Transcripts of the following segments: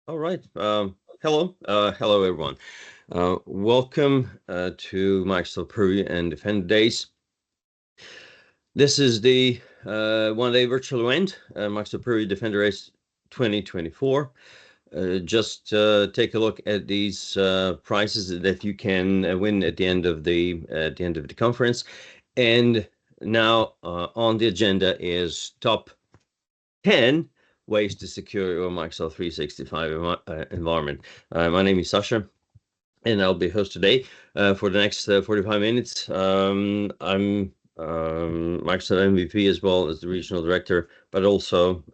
All right. Hello, everyone. Welcome to Microsoft Purview and Defender Days. This is the one-day virtual event, Microsoft Purview Defender Days 2024. Just take a look at these prizes that you can win at the end of the conference. And now on the agenda is top 10 ways to secure your Microsoft 365 environment. My name is Sasha, and I'll be host today for the next 45 minutes. I'm Microsoft MVP as well as the regional director, but also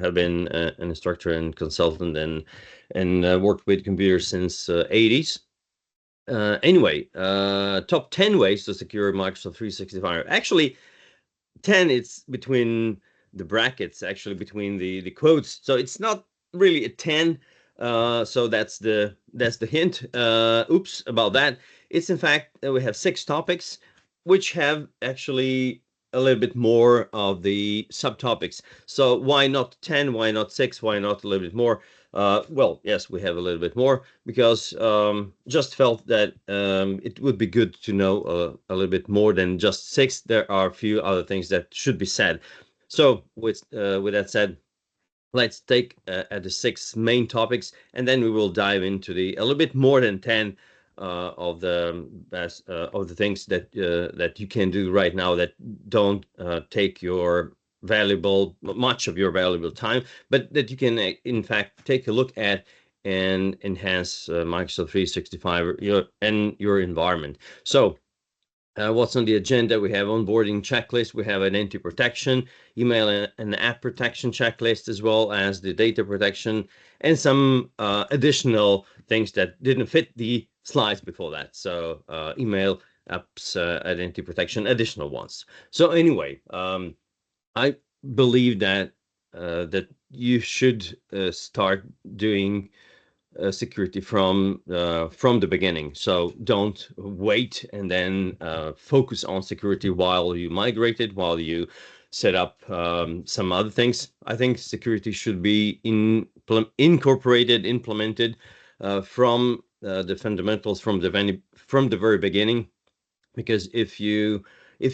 have been an instructor and consultant and worked with computers since 80s. Anyway, top 10 ways to secure Microsoft 365. Actually, 10, it's between the brackets, actually between the quotes, so it's not really a 10. So that's the hint. Oops about that. It's in fact we have 6 topics which have actually a little bit more of the subtopics. So why not 10? Why not 6? Why not a little bit more? Well, yes, we have a little bit more because just felt that it would be good to know a little bit more than just 6. There are a few other things that should be said. So with that said, let's take at the 6 main topics, and then we will dive into a little bit more than 10 of the things that you can do right now that don't take much of your valuable time, but that you can in fact take a look at and enhance Microsoft 365 and your environment. So what's on the agenda? We have onboarding checklist, we have identity protection, email and app protection checklist, as well as the data protection, and some additional things that didn't fit the slides before that. So email, apps, identity protection, additional ones. So anyway, I believe that you should start doing security from the beginning. So don't wait and then focus on security while you migrate it, while you set up some other things. I think security should be implemented from the fundamentals from the very beginning, because if you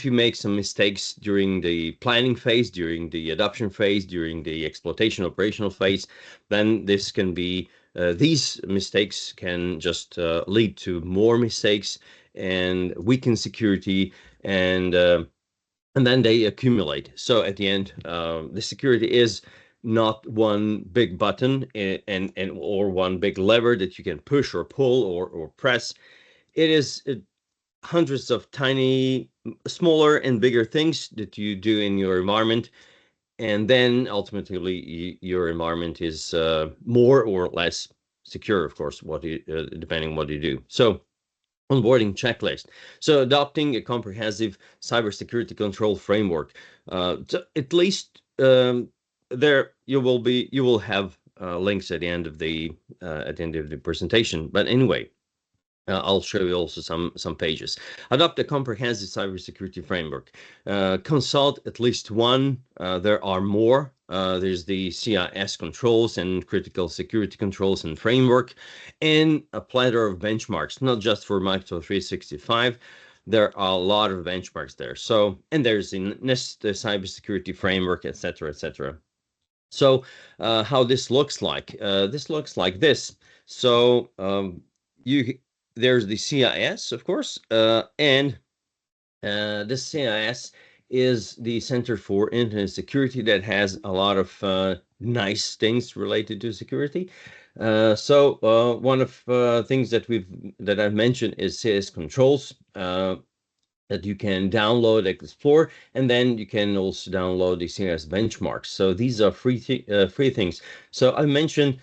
make some mistakes during the planning phase, during the adoption phase, during the exploitation operational phase, then this can be these mistakes can just lead to more mistakes and weaken security, and then they accumulate. So at the end, the security is not one big button and or one big lever that you can push or pull or press. It is hundreds of tiny, smaller and bigger things that you do in your environment, and then ultimately your environment is more or less secure, of course, depending on what you do. So onboarding checklist. So adopting a comprehensive cybersecurity control framework. So at least there you will have links at the end of the presentation. But anyway, I'll show you also some pages. Adopt a comprehensive cybersecurity framework. Consult at least one. There are more. There's the CIS controls and critical security controls and framework, and a plethora of benchmarks, not just for Microsoft 365. There are a lot of benchmarks there. So, and there's the NIST cybersecurity framework, etc., etc. So, how this looks like? This looks like this. So, you there's the CIS, of course, and this CIS is the Center for Internet Security that has a lot of nice things related to security. So one of things that I've mentioned is CIS controls that you can download, explore, and then you can also download the CIS benchmarks. So these are free things. So I mentioned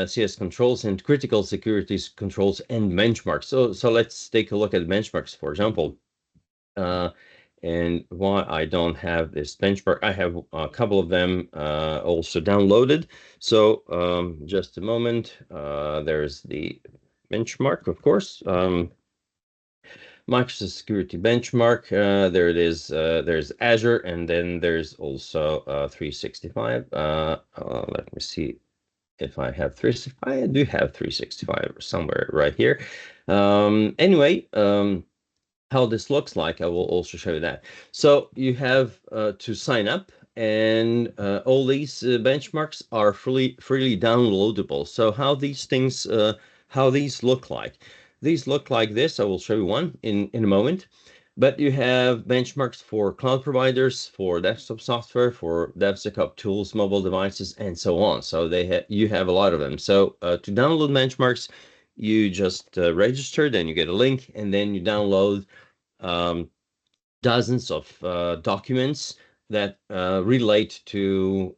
CS controls and critical security controls and benchmarks. So let's take a look at benchmarks, for example. And why I don't have this benchmark, I have a couple of them also downloaded. So just a moment. There's the benchmark, of course. Microsoft Security Benchmark. There it is. There's Azure, and then there's also 365. Let me see if I have 365. I do have 365 somewhere right here. Anyway, how this looks like, I will also show you that. So you have to sign up, and all these benchmarks are freely downloadable. So how these look like? These look like this. I will show you one in a moment. But you have benchmarks for cloud providers, for desktop software, for DevSecOps tools, mobile devices, and so on. So you have a lot of them. So to download benchmarks, you just register, then you get a link, and then you download um, dozens of documents that relate to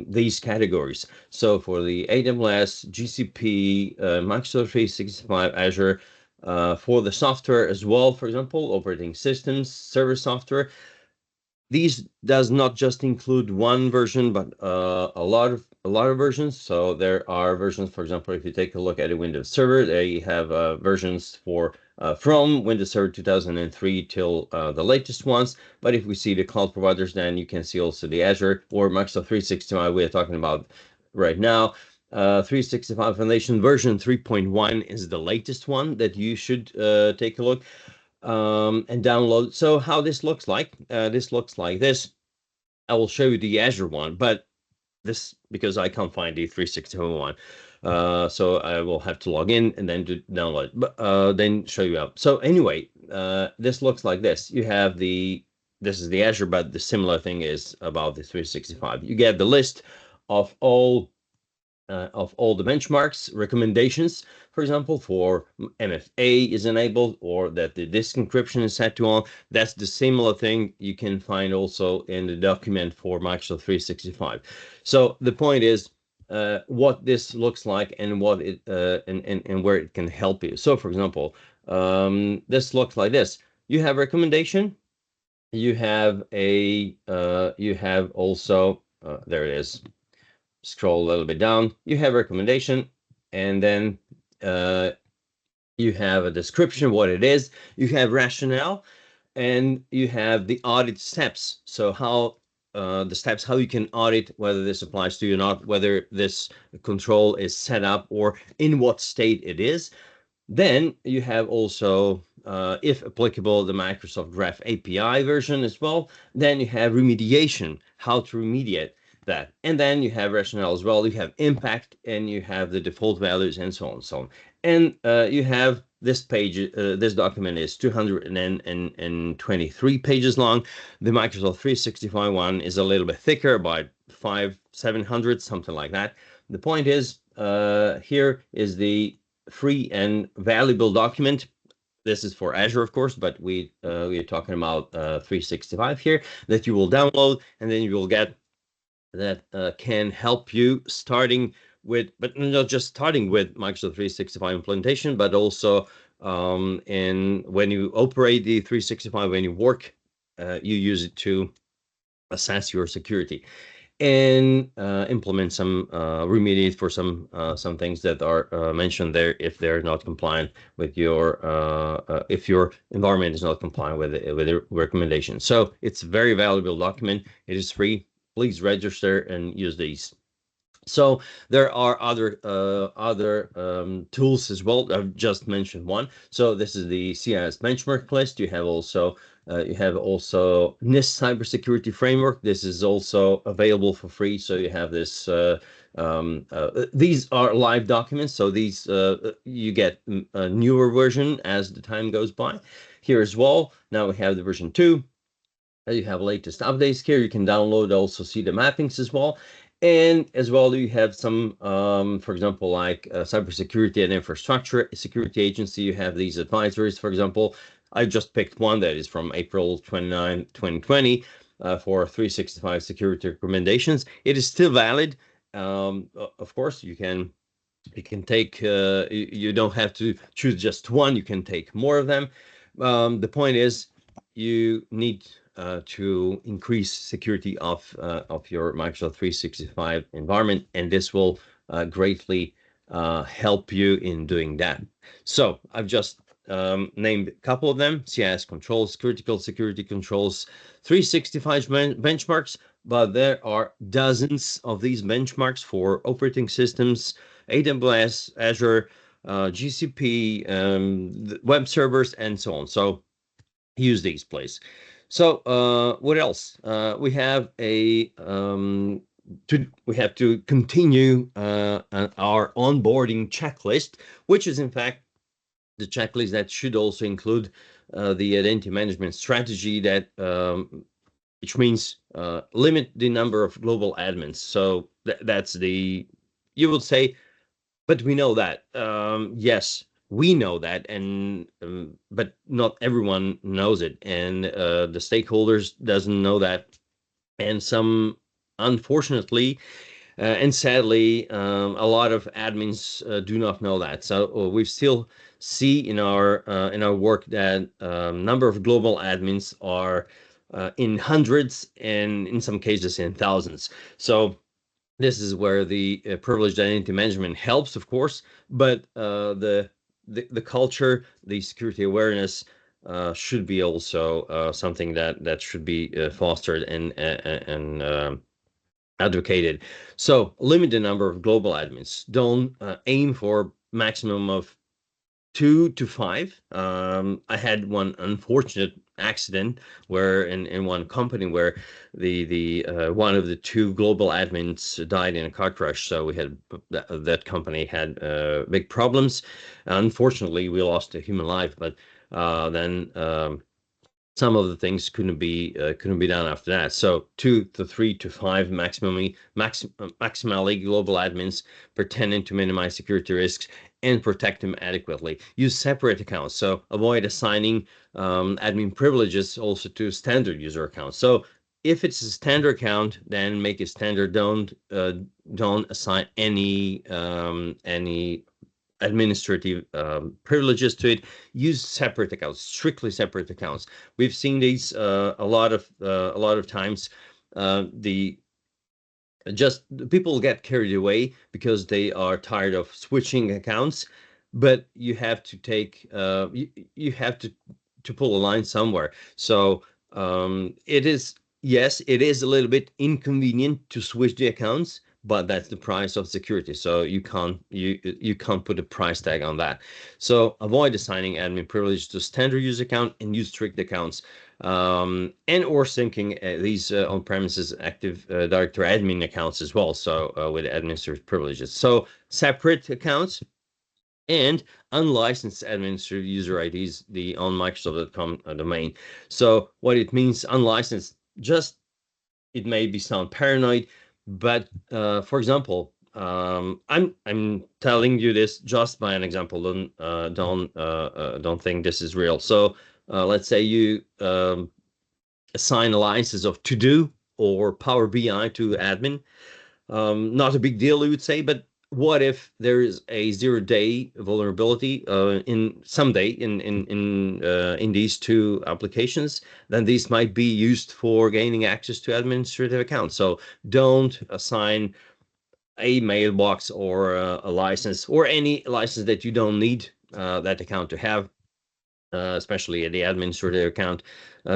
these categories. So for the AWS, GCP, Microsoft 365, Azure, for the software as well, for example, operating systems, server software, these does not just include one version, but a lot of versions. So there are versions, for example, if you take a look at a Windows Server, they have versions for from Windows Server 2003 till the latest ones. But if we see the cloud providers, then you can see also the Azure or Microsoft 365 we're talking about right now. 365 Foundation version 3.1 is the latest one that you should take a look and download. So how this looks like this. I will show you the Azure one, but this, because I can't find the 361 one. So I will have to log in and then do download, but then show you out. So anyway, this looks like this. You have this is the Azure, but the similar thing is about the 365. You get the list of all the benchmarks, recommendations, for example, for MFA is enabled or that the disk encryption is set to on. That's the similar thing you can find also in the document for Microsoft 365. So the point is what this looks like and what it and where it can help you. So for example, this looks like this. You have recommendation. You have you have also there it is. Scroll a little bit down, you have recommendation, and then you have a description, what it is, you have rationale, and you have the audit steps. So how the steps, how you can audit whether this applies to you or not, whether this control is set up or in what state it is. Then you have also, if applicable, the Microsoft Graph API version as well. Then you have remediation, how to remediate that. And then you have rationale as well. You have impact, and you have the default values, and so on and so on. And you have this page, this document is 223 pages long. The Microsoft 365 one is a little bit thicker, about 700, something like that. The point is, here is the free and valuable document. This is for Azure, of course, but we are talking about 365 here that you will download, and then you will get that can help you starting with, but not just starting with Microsoft 365 implementation, but also when you operate the 365, when you work, you use it to assess your security and implement some remediate for some things that are mentioned there if they're not compliant with your if your environment is not compliant with the recommendation. So it's a very valuable document. It is free. Please register and use these. So there are other tools as well. I've just mentioned one. So this is the CIS benchmark list. You have also NIST cybersecurity framework. This is also available for free. So you have this. These are live documents. So these you get a newer version as the time goes by. Here as well. Now we have the version 2. You have latest updates here. You can download, also see the mappings as well. And as well, you have some, for example, like cybersecurity and infrastructure security agency. You have these advisories, for example. I just picked one that is from April 29, 2020 for 365 security recommendations. It is still valid. Of course, you can take, you don't have to choose just one. You can take more of them. The point is you need to increase security of your Microsoft 365 environment, and this will greatly help you in doing that. So I've just named a couple of them: CIS controls, critical security controls, 365 benchmarks, but there are dozens of these benchmarks for operating systems, AWS, Azure, GCP, web servers, and so on. So use these, please. So what else? We have to continue our onboarding checklist, which is in fact the checklist that should also include the identity management strategy, that which means limit the number of global admins. So that's you would say, but we know that. Yes, we know that, and but not everyone knows it, and the stakeholders doesn't know that, and some, unfortunately, and sadly, a lot of admins do not know that. So we still see in our work that number of global admins are in hundreds, and in some cases in thousands. So this is where the privileged identity management helps, of course, but the culture, the security awareness should be also something that should be fostered and advocated. So limit the number of global admins. Don't aim for maximum of 2 to 5. I had one unfortunate accident where in one company where the one of the 2 global admins died in a car crash. So we had that company had big problems. Unfortunately, we lost a human life, but then some of the things couldn't be done after that. So 2 to 3 to 5 maximally global admins, pretending to minimize security risks and protect them adequately. Use separate accounts. So avoid assigning admin privileges also to standard user accounts. So if it's a standard account, then make it standard. Don't assign any administrative privileges to it. Use separate accounts, strictly separate accounts. We've seen these a lot of times. The people get carried away because they are tired of switching accounts, but you have to take you have to pull a line somewhere. So it is, yes, it is a little bit inconvenient to switch the accounts, but that's the price of security. So you can't put a price tag on that. So avoid assigning admin privilege to standard user account and use strict accounts, and or syncing these on-premises active directory admin accounts as well. So with administrative privileges. So separate accounts and unlicensed administrative user IDs, the on Microsoft.com domain. So what it means, unlicensed, just, it may be sound paranoid, but for example, I'm telling you this just by an example. Don't think this is real. So let's say you assign alliances of To Do or Power BI to admin. Not a big deal, you would say, but what if there is a 0-day vulnerability in these 2 applications? Then these might be used for gaining access to administrative accounts. So don't assign a mailbox or a license, or any license that you don't need that account to have, especially the administrative account,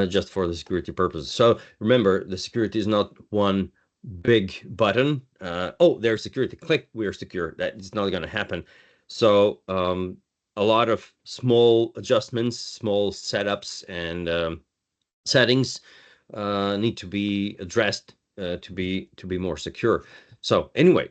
just for the security purposes. So remember, the security is not one big button. Oh, there's security, click, we're secure. That is not going to happen. So a lot of small adjustments, small setups, and settings need to be addressed to be more secure. So anyway,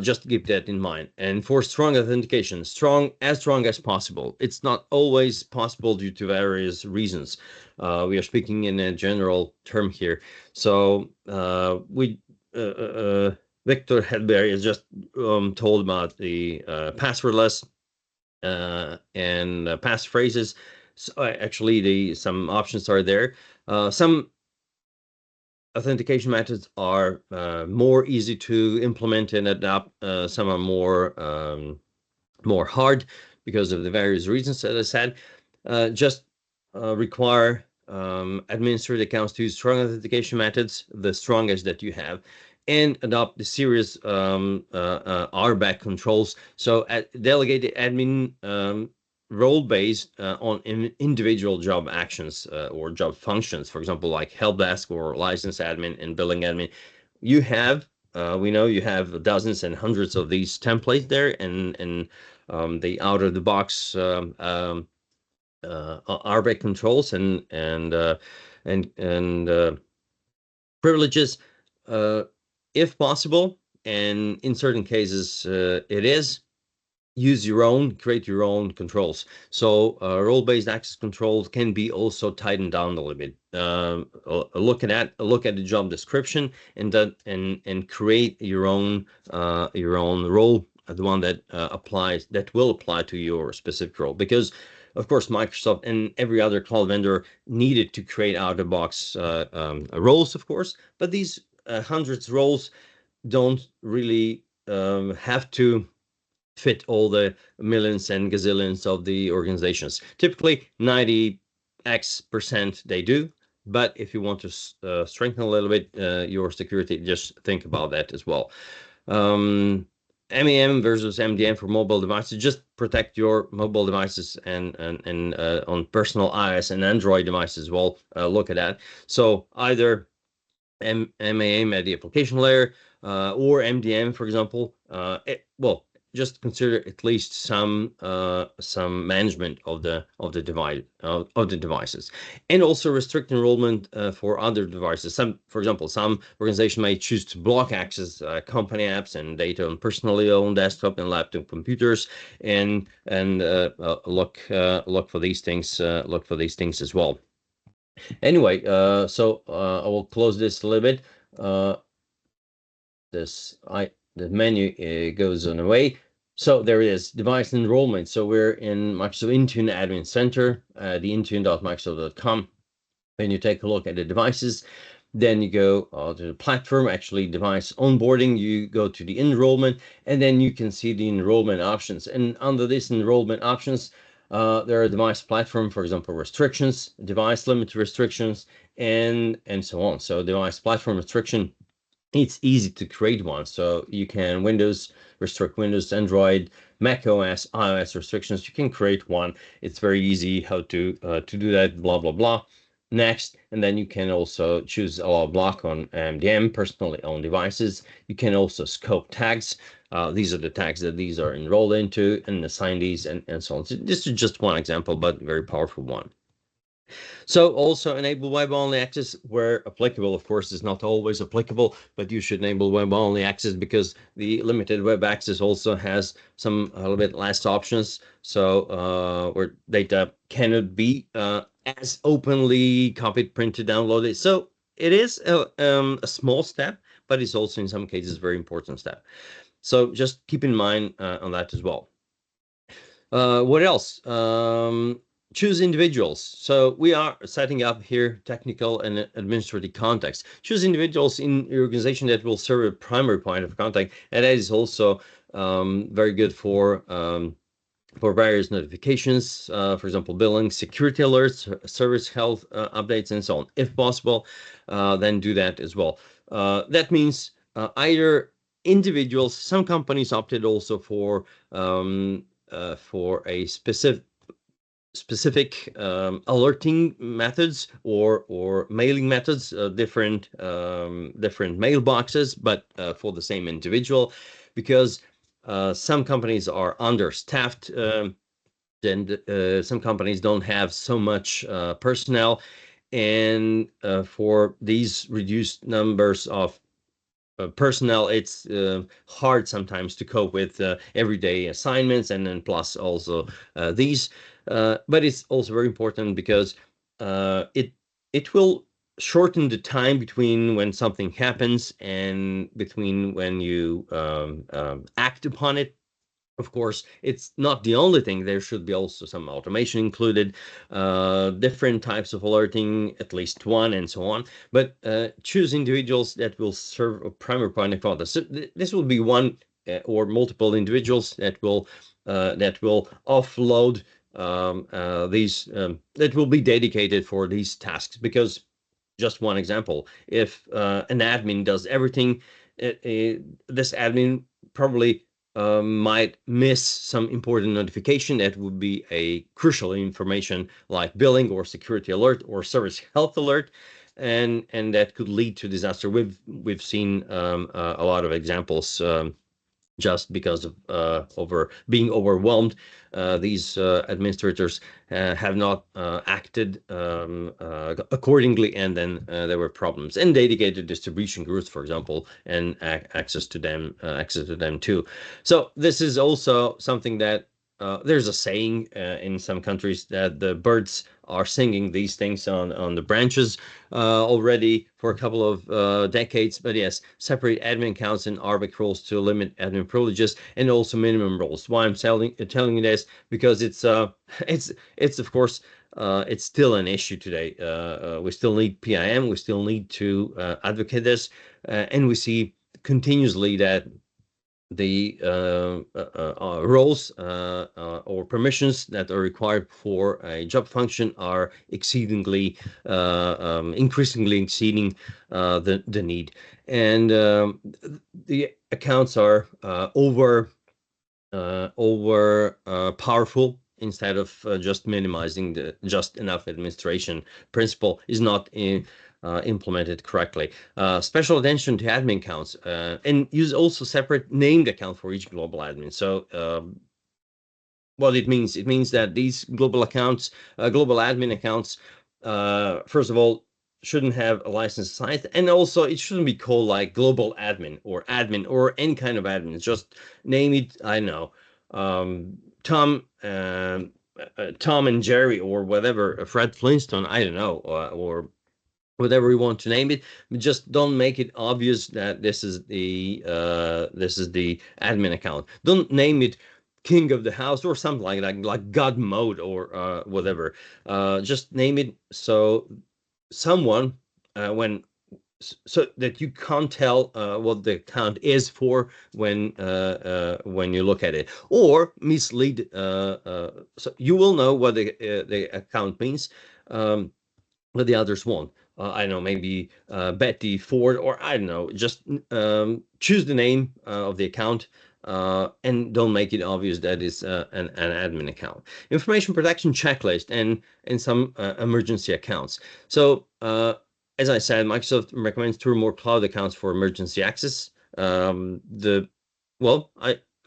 just keep that in mind. And for strong authentication, as strong as possible. It's not always possible due to various reasons. We are speaking in a general term here. So Victor Hedberg has just told about the passwordless and passphrases. So actually, some options are there. Some authentication methods are more easy to implement and adopt. Some are more hard because of the various reasons that I said. Just require administrative accounts to use strong authentication methods, the strongest that you have, and adopt the serious RBAC controls. So delegated admin role-based on individual job actions or job functions. For example, like help desk or license admin and billing admin. You have we know you have dozens and hundreds of these templates there, and the out of the box RBAC controls and privileges, if possible, and in certain cases it is. Use your own, create your own controls. So role-based access controls can be also tightened down a little bit. Look at the job description and create your own role, the one that will apply to your specific role. Because of course Microsoft and every other cloud vendor needed to create out-of-the-box roles, of course, but these hundreds of roles don't really have to fit all the millions and gazillions of the organizations. Typically 90x% they do, but if you want to strengthen a little bit your security, just think about that as well. MEM versus MDM for mobile devices, just protect your mobile devices and on personal iOS and Android devices as well. Look at that. So either MAM at the application layer or MDM, for example. Well, just consider at least some management of the devices, and also restrict enrollment for other devices. For example, some organization may choose to block access company apps and data on personally owned desktop and laptop computers, and look for these things. Look for these things as well. Anyway, so I will close this a little bit. The menu goes on away. So there it is, device enrollment. So we're in Microsoft Intune Admin Center, the intune.microsoft.com. When you take a look at the devices, then you go to the platform, actually device onboarding, you go to the enrollment, and then you can see the enrollment options. And under this enrollment options, there are device platform, for example, restrictions, device limit restrictions, and so on. So device platform restriction, it's easy to create one. So you can restrict Windows, Android, Mac OS, iOS restrictions. You can create one. It's very easy how to do that, blah, blah, blah. Next, and then you can also choose allow block on MDM, personally owned devices. You can also scope tags. These are the tags that these are enrolled into, and assign these and so on. So this is just one example, but very powerful one. So also enable web-only access where applicable. Of course, it's not always applicable, but you should enable web-only access because the limited web access also has some a little bit less options. So where data cannot be as openly copied, printed, downloaded. So it is a small step, but it's also in some cases a very important step. So just keep in mind on that as well. What else? Choose individuals. So we are setting up here technical and administrative context. Choose individuals in your organization that will serve a primary point of contact, and that is also very good for various notifications, for example, billing, security alerts, service health updates, and so on. If possible, then do that as well. That means either individuals. Some companies opted also for a specific alerting methods or mailing methods, different mailboxes, but for the same individual, because some companies are understaffed, and some companies don't have so much personnel, and for these reduced numbers of personnel, it's hard sometimes to cope with everyday assignments, and then plus also these. But it's also very important because it will shorten the time between when something happens and between when you act upon it. Of course, it's not the only thing. There should be also some automation included, different types of alerting, at least one, and so on. But choose individuals that will serve a primary point of contact. So this will be one or multiple individuals that will offload these, that will be dedicated for these tasks. Because just one example, if an admin does everything, this admin probably might miss some important notification that would be a crucial information like billing or security alert or service health alert, and that could lead to disaster. We've seen a lot of examples just because of being overwhelmed. These administrators have not acted accordingly, and then there were problems. And dedicated distribution groups, for example, and access to them too. So this is also something that there's a saying in some countries that the birds are singing these things on the branches already for a couple of decades. But yes, separate admin accounts and RBAC roles to limit admin privileges, and also minimum roles. Why I'm telling you this, because it's of course it's still an issue today. We still need PIM. We still need to advocate this, and we see continuously that the roles or permissions that are required for a job function are increasingly exceeding the need, and the accounts are over powerful. Instead of just minimizing the just enough administration principle is not implemented correctly. Special attention to admin accounts, and use also separate named account for each global admin. So what it means that these global accounts, global admin accounts, first of all, shouldn't have a license site, and also it shouldn't be called like global admin or any kind of admin. Just name it, I don't know, Tom and Jerry or whatever, Fred Flintstone, I don't know, or whatever we want to name it. But just don't make it obvious that this is the admin account. Don't name it King of the House or something like God Mode or whatever. Just name it so someone when so that you can't tell what the account is for when you look at it, or mislead. So you will know what the account means, but the others won't. I don't know, maybe Betty Ford, or I don't know. Just choose the name of the account. And don't make it obvious that it's an admin account. Information protection checklist and some emergency accounts. So as I said, Microsoft recommends 2 or more cloud accounts for emergency access. I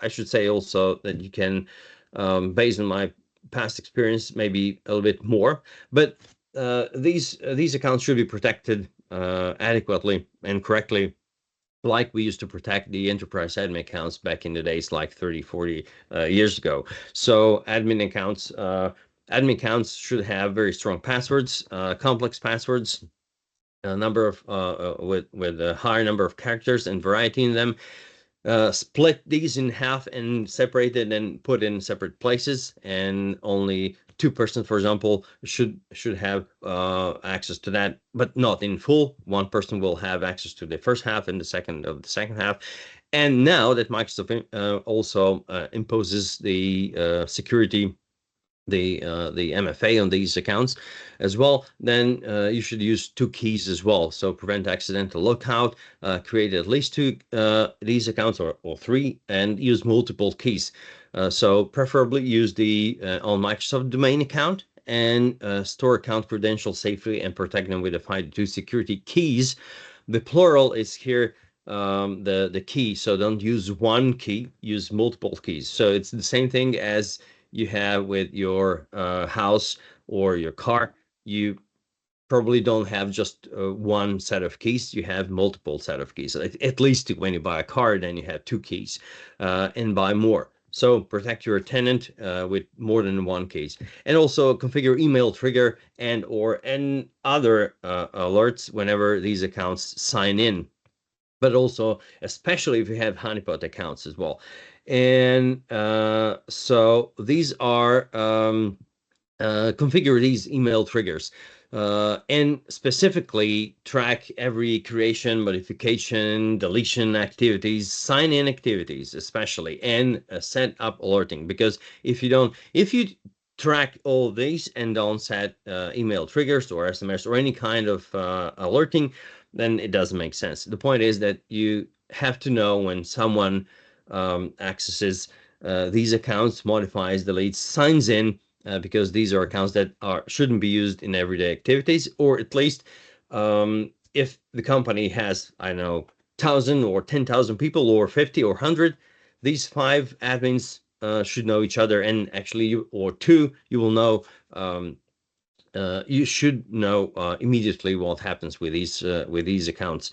should say also that you can, based on my past experience, maybe a little bit more, but these accounts should be protected adequately and correctly, like we used to protect the enterprise admin accounts back in the days, like 30, 40 years ago. So admin accounts should have very strong passwords, complex passwords, a number of with a higher number of characters and variety in them. Split these in half and separate it and put in separate places, and only 2 persons, for example, should have access to that, but not in full. 1 person will have access to the first half and the second half. And now that Microsoft also imposes the security, the MFA on these accounts as well, then you should use 2 keys as well. So prevent accidental lookout, create at least 2 these accounts or 3, and use multiple keys. So preferably use the on Microsoft domain account, and store account credentials safely and protect them with the FIDO2 security keys. The plural is here the key, so don't use 1 key, use multiple keys. So it's the same thing as you have with your house or your car. You probably don't have just 1 set of keys. You have multiple set of keys. At least when you buy a car, then you have 2 keys, and buy more. So protect your tenant with more than 1 keys. And also configure email trigger and other alerts whenever these accounts sign in, but also especially if you have honeypot accounts as well. And so these are configure these email triggers, and specifically track every creation, modification, deletion activities, sign-in activities especially, and set up alerting. Because if you track all of these and don't set email triggers or SMS or any kind of alerting, then it doesn't make sense. The point is that you have to know when someone accesses these accounts, modifies, deletes, signs in, because these are accounts that shouldn't be used in everyday activities, or at least if the company has, I don't know, 1,000 or 10,000 people or 50 or 100, these 5 admins should know each other, and actually or 2, you will know, you should know immediately what happens with these accounts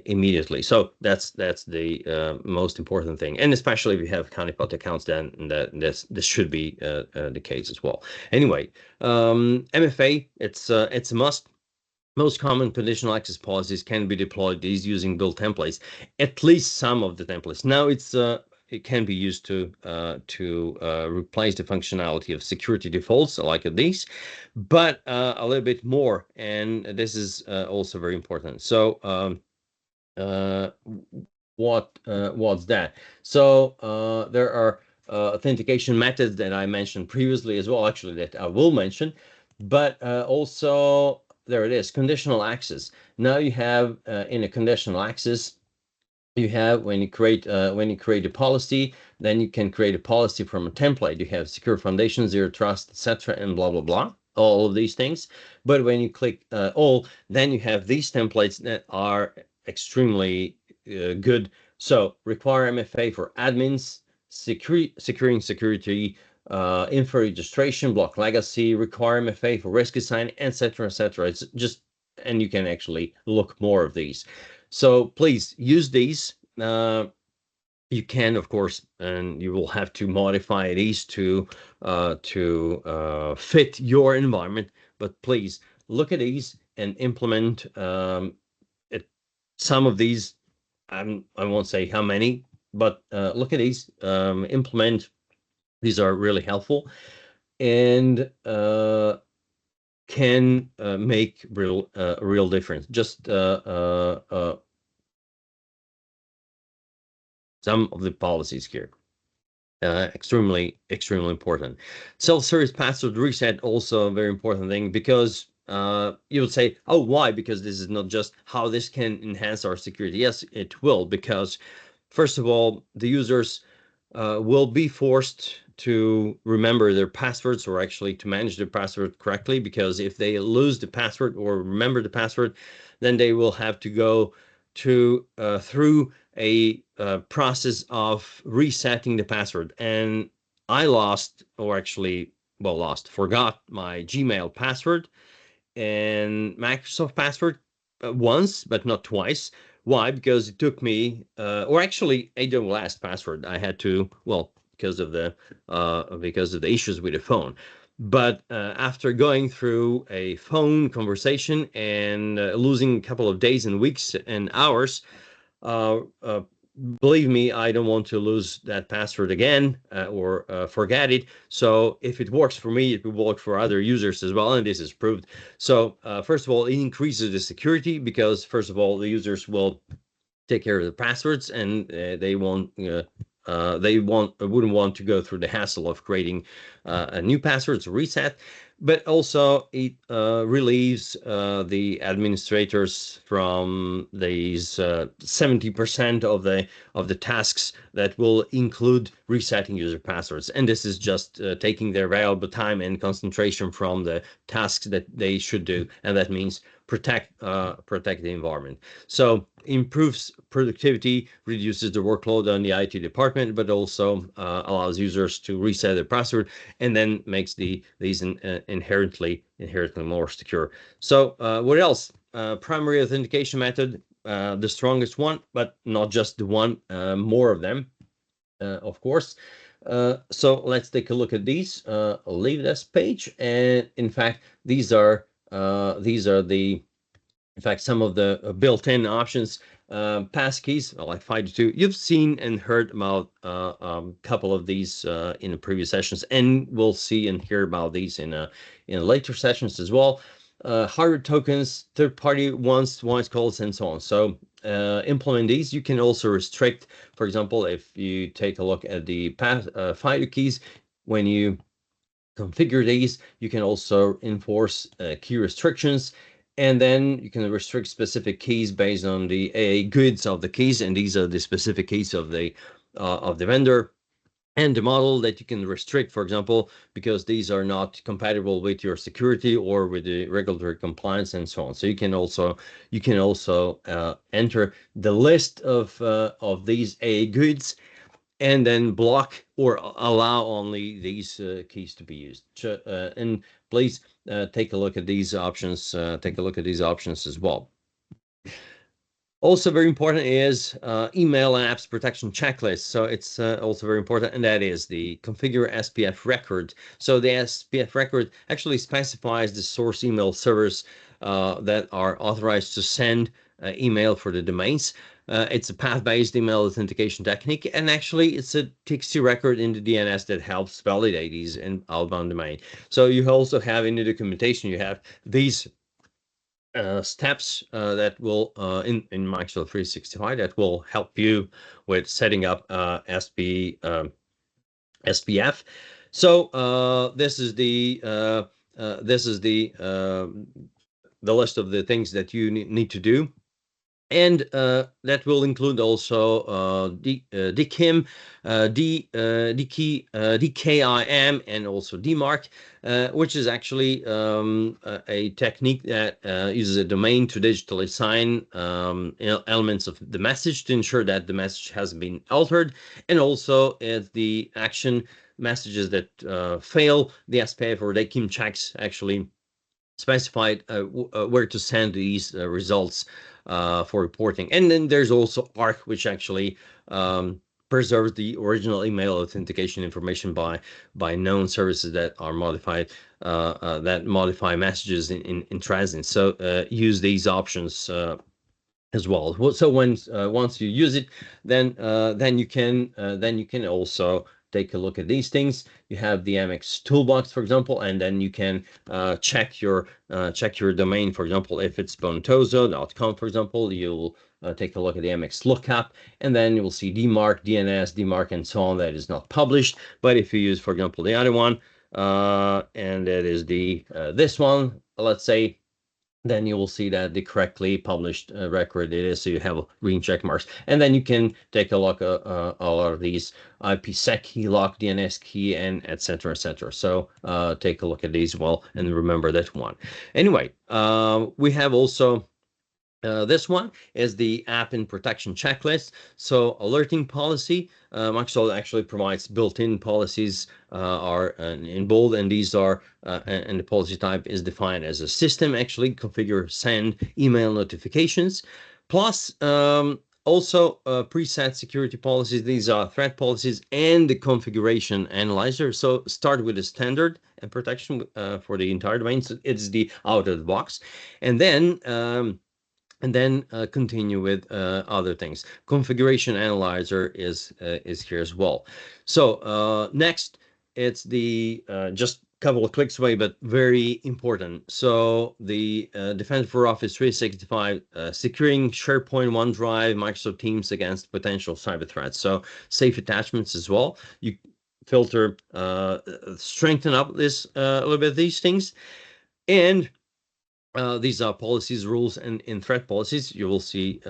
immediately. So that's the most important thing, and especially if you have honeypot accounts, then this should be the case as well. Anyway, MFA, it's a must. Most common conditional access policies can be deployed using built templates, at least some of the templates. Now it can be used to replace the functionality of security defaults like these, but a little bit more, and this is also very important. So what's that? So there are authentication methods that I mentioned previously as well, actually, that I will mention, but also there it is, conditional access. Now you have in a conditional access, you have when you create a policy, then you can create a policy from a template. You have secure foundation, zero trust, etc., and blah blah blah, all of these things. But when you click all, then you have these templates that are extremely good. So require MFA for admins, securing security, info registration, block legacy, require MFA for risk assign, etc., etc. It's just, and you can actually look more of these. So please use these. You can, of course, and you will have to modify these to fit your environment. But please look at these and implement it. Some of these. I won't say how many, but look at these. Implement. These are really helpful, and can make real difference. Just some of the policies here. Extremely important. Self-service password reset, also a very important thing, because you would say, oh, why? Because this is not just how this can enhance our security. Yes, it will, because first of all, the users will be forced to remember their passwords, or actually to manage their password correctly, because if they lose the password or remember the password, then they will have to go through a process of resetting the password. And I forgot my Gmail password and Microsoft password once, but not twice. Why? Because it took me, or actually AWS password. I had to, well, because of the issues with the phone. But after going through a phone conversation and losing a couple of days and weeks and hours, uh, uh, believe me, I don't want to lose that password again or forget it. So if it works for me, it will work for other users as well, and this is proved. So first of all, it increases the security, because first of all, the users will take care of the passwords, and they won't wouldn't want to go through the hassle of creating a new password to reset. But also it relieves the administrators from these 70% of the tasks that will include resetting user passwords, and this is just taking their valuable time and concentration from the tasks that they should do, and that means protect the environment. So improves productivity, reduces the workload on the IT department, but also allows users to reset their password, and then makes these inherently more secure. So what else? Primary authentication method, the strongest one, but not just the one, more of them, of course. So let's take a look at these. I'll leave this page, and in fact, these are the some of the built-in options. Passkeys, like 522. You've seen and heard about a couple of these in the previous sessions, and we'll see and hear about these in later sessions as well. Hardware tokens, third-party ones, voice calls, and so on. So implement these. You can also restrict, for example, if you take a look at the FIDO keys, when you configure these, you can also enforce key restrictions. And then you can restrict specific keys based on the AA goods of the keys, and these are the specific keys of the vendor. And the model that you can restrict, for example, because these are not compatible with your security or with the regulatory compliance and so on. So you can also enter the list of these AA goods, and then block or allow only these keys to be used. And please take a look at these options. Take a look at these options as well. Also very important is email and apps protection checklist. So it's also very important, and that is the configure SPF record. So the SPF record actually specifies the source email servers that are authorized to send email for the domains. It's a path-based email authentication technique, and actually it's a TXT record in the DNS that helps validate these in outbound domain. So you also have in the documentation, you have these steps that will in Microsoft 365 that will help you with setting up SPF. So this is the list of the things that you need to do. And that will include also DKIM, DKIM, and also DMARC, which is actually a technique that uses a domain to digitally sign elements of the message to ensure that the message hasn't been altered, and also the action messages that fail the SPF or DKIM checks actually specified where to send these results for reporting. And then there's also ARC, which actually preserves the original email authentication information by known services that are modified, that modify messages in transit. So use these options as well. So once you use it, then you can also take a look at these things. You have the MX toolbox, for example, and then you can check your domain. For example, if it's bontozo.com, for example, you'll take a look at the MX lookup, and then you will see DMARC, DNS, DMARC, and so on. That is not published. But if you use, for example, the other one, and that is the this one, let's say, then you will see that the correctly published record it is. So you have green check marks, and then you can take a look at all of these IPsec key, lock DNS key, and etc. etc. So take a look at these well and remember that one. Anyway, we have also this one is the app and protection checklist. So alerting policy, Microsoft actually provides built-in policies are in bold, and these are and the policy type is defined as a system actually configure send email notifications, plus also preset security policies. These are threat policies and the configuration analyzer. So start with the standard and protection for the entire domain. So it's the out of the box, and then continue with other things. Configuration analyzer is here as well. So next, it's the just a couple of clicks away, but very important. So the Defender for Office 365 securing SharePoint, OneDrive, Microsoft Teams against potential cyber threats. So safe attachments as well. You filter, strengthen up this a little bit, these things. And these are policies, rules, and in threat policies. You will see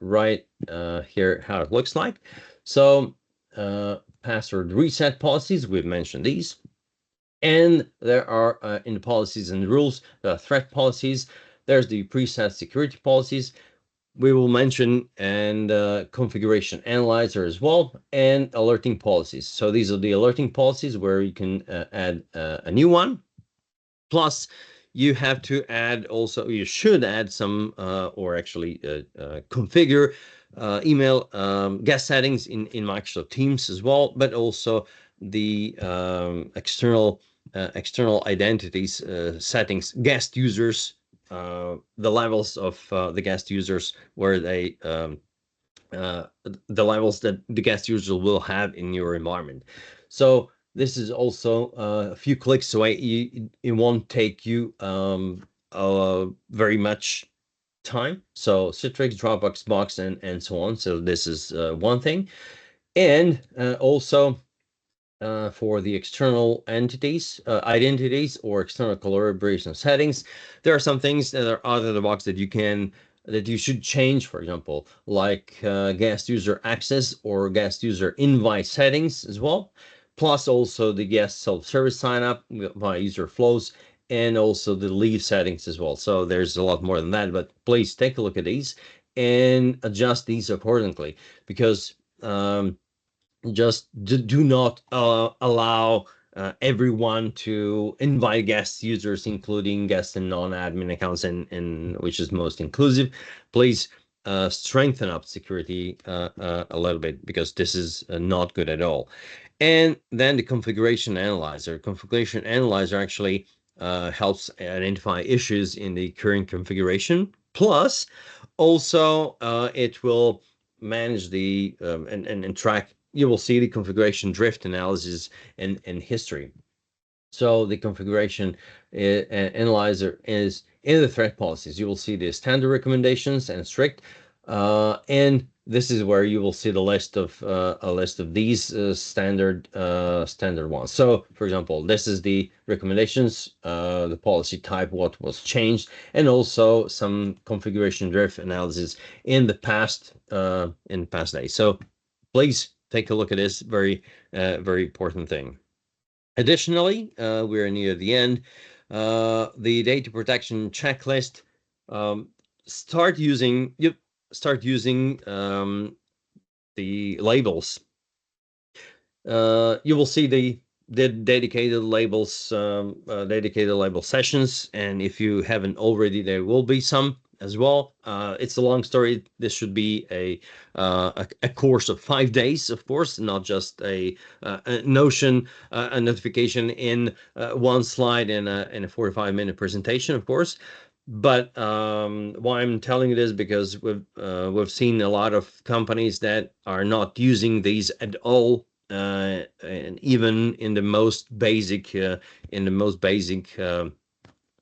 right here how it looks like. So password reset policies, we've mentioned these. And there are in the policies and the rules, the threat policies. There's the preset security policies. We will mention and configuration analyzer as well, and alerting policies. So these are the alerting policies where you can add a new one. Plus, you have to add also, you should add some, or actually configure email guest settings in Microsoft Teams as well, but also the external identities settings, guest users, the levels of the guest users where they the levels that the guest user will have in your environment. So this is also a few clicks away. It won't take you very much time. So Citrix, Dropbox, Box, and so on. So this is one thing. And also for the external identities or external collaboration settings. There are some things that are out of the box that you should change, for example, like guest user access or guest user invite settings as well, plus also the guest self-service sign up via user flows and also the leave settings as well. So there's a lot more than that, but please take a look at these and adjust these accordingly, because just do not allow everyone to invite guest users, including guest and non-admin accounts, and which is most inclusive. Please strengthen up security a little bit, because this is not good at all. And then the configuration analyzer. Configuration analyzer actually helps identify issues in the current configuration. Plus, also, it will manage the and track. You will see the configuration drift analysis and history. So the configuration analyzer is in the threat policies. You will see the standard recommendations and strict, and this is where you will see the list of a list of these standard ones. So, for example, this is the recommendations, the policy type, what was changed, and also some configuration drift analysis in the past days. So, please take a look at this very important thing. Additionally, we're near the end. The data protection checklist. Start using the labels. You will see the dedicated label sessions, and if you haven't already, there will be some as well. It's a long story. This should be a course of 5 days, of course, not just a notion, a notification in one slide in a 45-minute presentation, of course. But why I'm telling you this, because we've seen a lot of companies that are not using these at all, and even in the most basic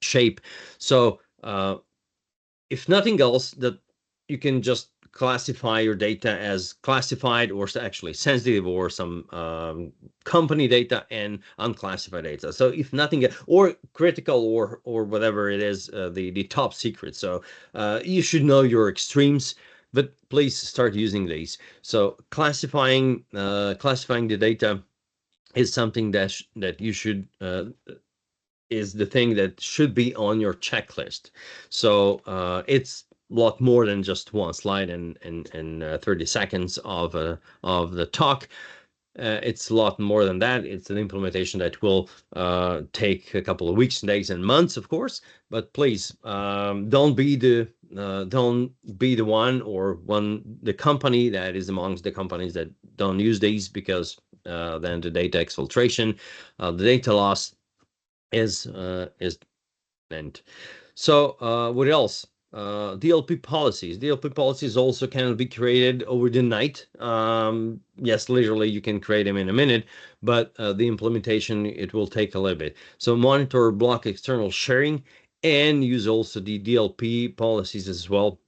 shape. So if nothing else, that you can just classify your data as classified or actually sensitive, or some company data and unclassified data. So if nothing, or critical, or whatever it is, the top secret. So you should know your extremes, but please start using these. So classifying the data is something that you should is the thing that should be on your checklist. So it's a lot more than just one slide and 30 seconds of the talk. It's a lot more than that. It's an implementation that will take a couple of weeks, days, and months, of course. But please, don't be the the company that is amongst the companies that don't use these, because then the data exfiltration, the data loss is meant. So what else? DLP policies. DLP policies also cannot be created over the night. Yes, literally you can create them in a minute, but the implementation, it will take a little bit. So monitor, block external sharing, and use also the DLP policies as well.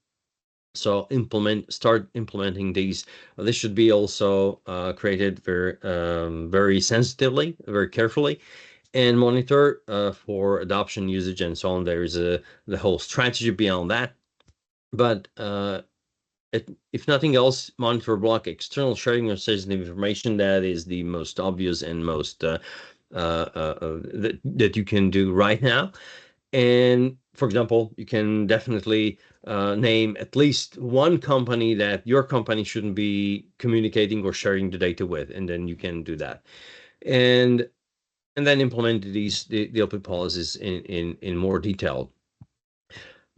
So start implementing these. This should be also created very sensitively, very carefully, and monitor for adoption, usage, and so on. There is the whole strategy beyond that. But if nothing else, monitor, block external sharing of sensitive information. That is the most obvious and most that you can do right now. And for example, you can definitely name at least one company that your company shouldn't be communicating or sharing the data with, and then you can do that. And then implement the open policies in more detail.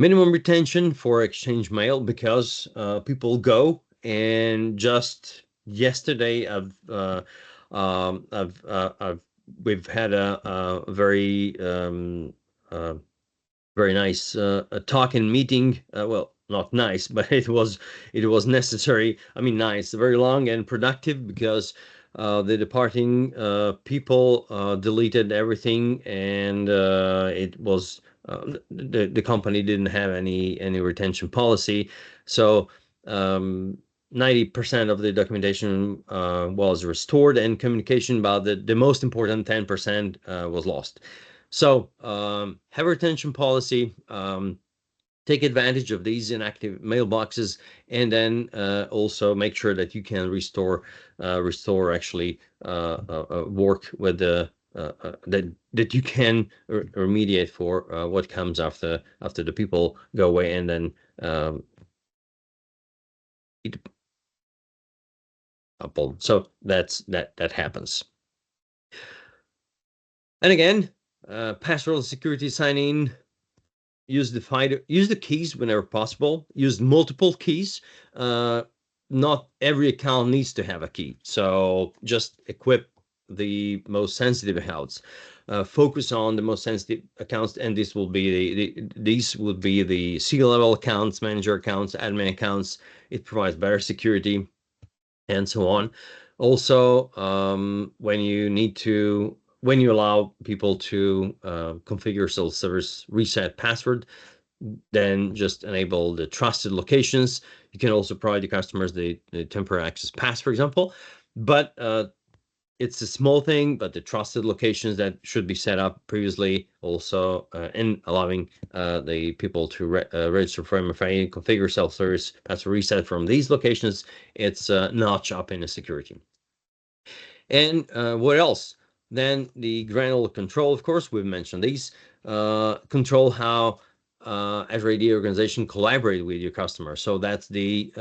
Minimum retention for exchange mail, because people go, and just yesterday we've had a very very nice talk and meeting. Well, not nice, but it was necessary. I mean, nice, very long and productive, because the departing people deleted everything, and it was the company didn't have any retention policy. So 90% of the documentation was restored, and communication about the most important 10% was lost. So have a retention policy. Take advantage of these inactive mailboxes, and then also make sure that you can restore actually work with the that you can remediate for what comes after the people go away, and then so that happens. And again, password security signing. Use the keys whenever possible. Use multiple keys. Not every account needs to have a key, so just equip the most sensitive accounts. Focus on the most sensitive accounts, and these will be the C-level accounts, manager accounts, admin accounts. It provides better security, and so on. Also, when you allow people to configure self-service reset password, then just enable the trusted locations. You can also provide the customers the temporary access pass, for example. But it's a small thing, but the trusted locations that should be set up previously also, in allowing the people to register for MFA, configure self-service password reset from these locations, it's a notch up in the security. And what else? Then the granular control, of course, we've mentioned these. Control how Azure AD organization collaborate with your customer. So that's the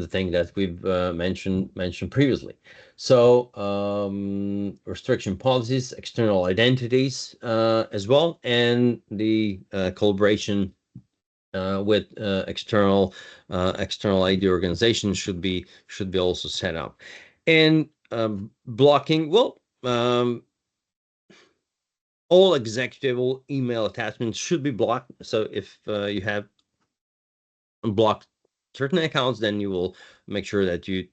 thing that we've mentioned previously. So restriction policies, external identities as well, and the collaboration with external ID organizations should be also set up. And blocking, well, all executable email attachments should be blocked. So if you have blocked certain accounts, then you will make sure that you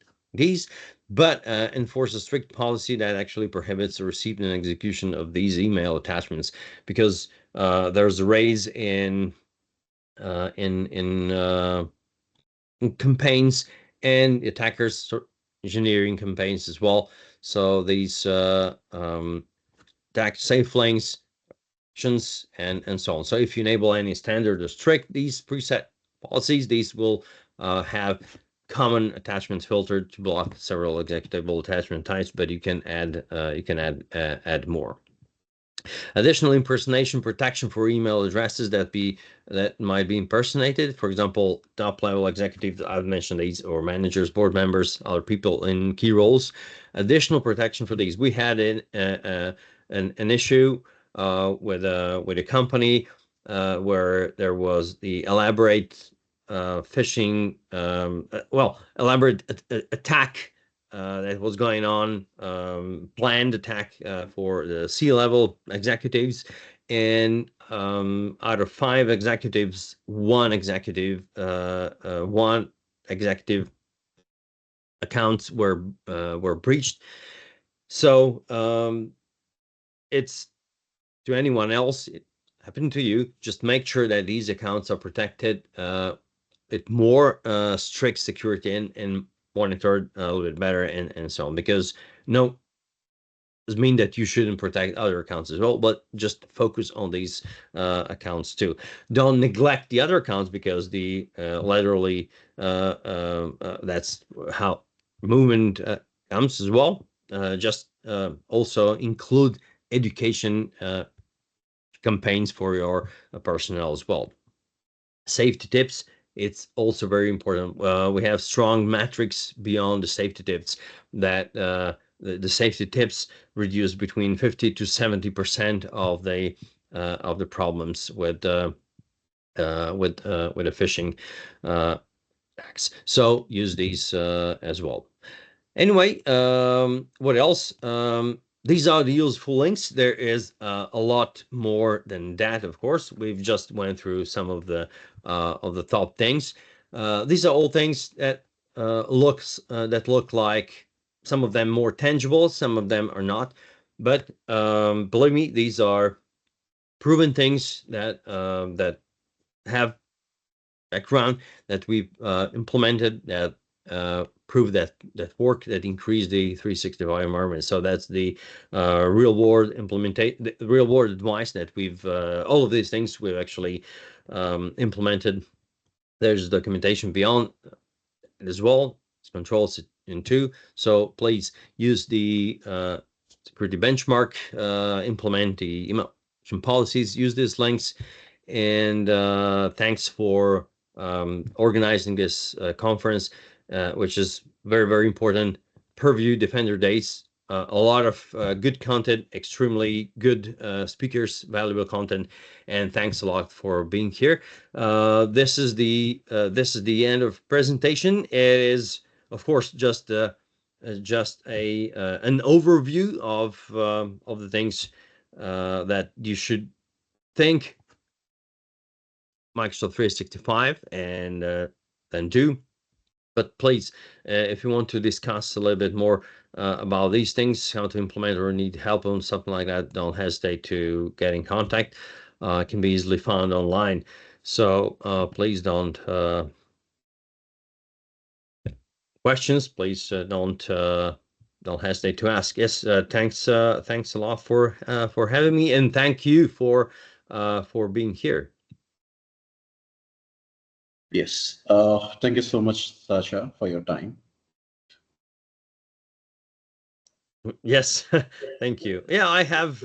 but enforce a strict policy that actually prohibits the receipt and execution of these email attachments, because there's a raise in campaigns and attackers engineering campaigns as well. So these attack safe links and so on. So if you enable any standard or strict these preset policies, these will have common attachments filtered to block several executable attachment types, but you can add more. Additional impersonation protection for email addresses that might be impersonated. For example, top level executives, I've mentioned these, or managers, board members, other people in key roles. Additional protection for these. We had an issue with a company where there was the elaborate phishing, elaborate attack that was going on, planned attack for the C-level executives, and out of 5 executives, one executive accounts were breached. So it's to anyone else, it happened to you, just make sure that these accounts are protected with more strict security and monitored a little bit better, and so on, because no doesn't mean that you shouldn't protect other accounts as well, but just focus on these accounts too. Don't neglect the other accounts, because the laterally that's how movement comes as well. Just also include education campaigns for your personnel as well. Safety tips, it's also very important. We have strong metrics beyond the safety tips that the safety tips reduce between 50 to 70% of the problems with the phishing attacks. So use these as well. Anyway, what else? These are the useful links. There is a lot more than that, of course. We've just went through some of the top things. These are all things that look like, some of them more tangible, some of them are not. But believe me, these are proven things that have background that we've implemented that prove that work, that increase the 365 environment. So that's the real world the real world advice that we've all of these things we've actually implemented. There's documentation beyond it as well. It's controls in two. So please use the security benchmark, implement the email policies, use these links. And thanks for organizing this conference, which is very, very important. Purview Defender Days. A lot of good content, extremely good speakers, valuable content, and thanks a lot for being here. This is the end of presentation. It is, of course, just an overview of the things that you should think Microsoft 365 and then do. But please, if you want to discuss a little bit more about these things, how to implement or need help on something like that, don't hesitate to get in contact. It can be easily found online. So please don't questions. Please don't hesitate to ask. Yes, thanks a lot for having me, and thank you for being here. Yes. Thank you so much, Sasha, for your time. Yes, thank you. Yeah, I have